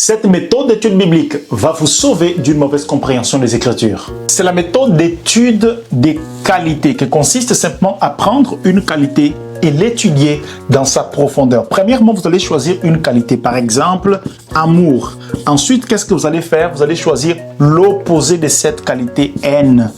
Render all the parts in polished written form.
Cette méthode d'étude biblique va vous sauver d'une mauvaise compréhension des Écritures. C'est la méthode d'étude des qualités qui consiste simplement à prendre une qualité et l'étudier dans sa profondeur. Premièrement, vous allez choisir une qualité, par exemple, amour. Ensuite, qu'est-ce que vous allez faire? Vous allez choisir l'opposé de cette qualité, haine.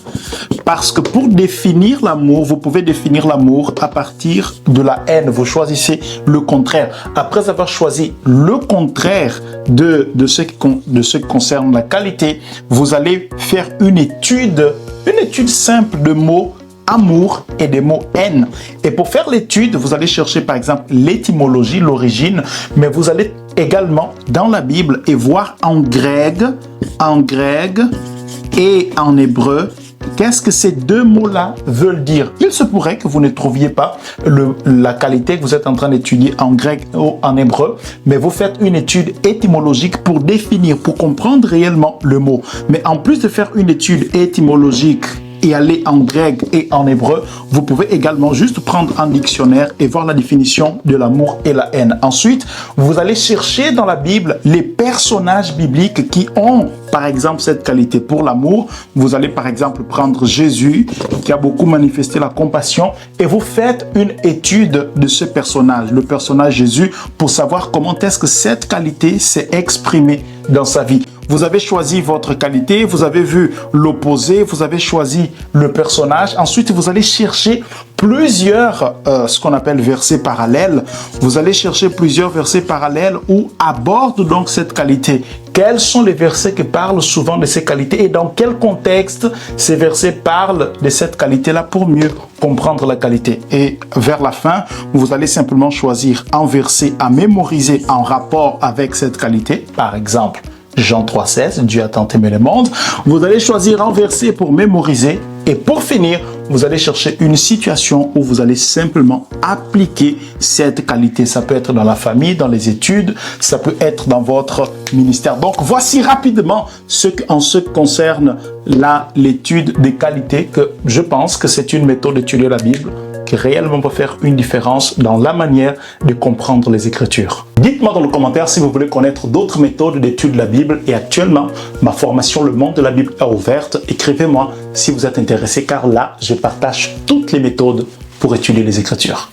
Parce que pour définir l'amour, vous pouvez définir l'amour à partir de la haine. Vous choisissez le contraire. Après avoir choisi le contraire de ce qui concerne la qualité, vous allez faire une étude simple de mots amour et des mots haine. Et pour faire l'étude, vous allez chercher par exemple l'étymologie, l'origine, mais vous allez également dans la Bible et voir en grec et en hébreu qu'est-ce que ces deux mots-là veulent dire. Il se pourrait que vous ne trouviez pas la qualité que vous êtes en train d'étudier en grec ou en hébreu, mais vous faites une étude étymologique pour définir, pour comprendre réellement le mot. Mais en plus de faire une étude étymologique et aller en grec et en hébreu, vous pouvez également juste prendre un dictionnaire et voir la définition de l'amour et la haine. Ensuite, vous allez chercher dans la Bible les personnages bibliques qui ont, par exemple, cette qualité. Pour l'amour, vous allez par exemple prendre Jésus, qui a beaucoup manifesté la compassion, et vous faites une étude de ce personnage, le personnage Jésus, pour savoir comment est-ce que cette qualité s'est exprimée dans sa vie. Vous avez choisi votre qualité, vous avez vu l'opposé, vous avez choisi le personnage. Ensuite, vous allez chercher plusieurs, ce qu'on appelle versets parallèles. Vous allez chercher plusieurs versets parallèles où abordent donc cette qualité. Quels sont les versets qui parlent souvent de ces qualités et dans quel contexte ces versets parlent de cette qualité-là pour mieux comprendre la qualité. Et vers la fin, vous allez simplement choisir un verset à mémoriser en rapport avec cette qualité. Par exemple, Jean 3,16, Dieu a tant aimé le monde. Vous allez choisir un verset pour mémoriser et pour finir, vous allez chercher une situation où vous allez simplement appliquer cette qualité. Ça peut être dans la famille, dans les études, ça peut être dans votre ministère. Donc, voici rapidement en ce qui concerne l'étude des qualités que je pense que c'est une méthode d'étudier la Bible qui réellement peut faire une différence dans la manière de comprendre les Écritures. Dites-moi dans le commentaire si vous voulez connaître d'autres méthodes d'étude de la Bible et actuellement, ma formation Le Monde de la Bible est ouverte. Écrivez-moi si vous êtes intéressé car là, je partage toutes les méthodes pour étudier les Écritures.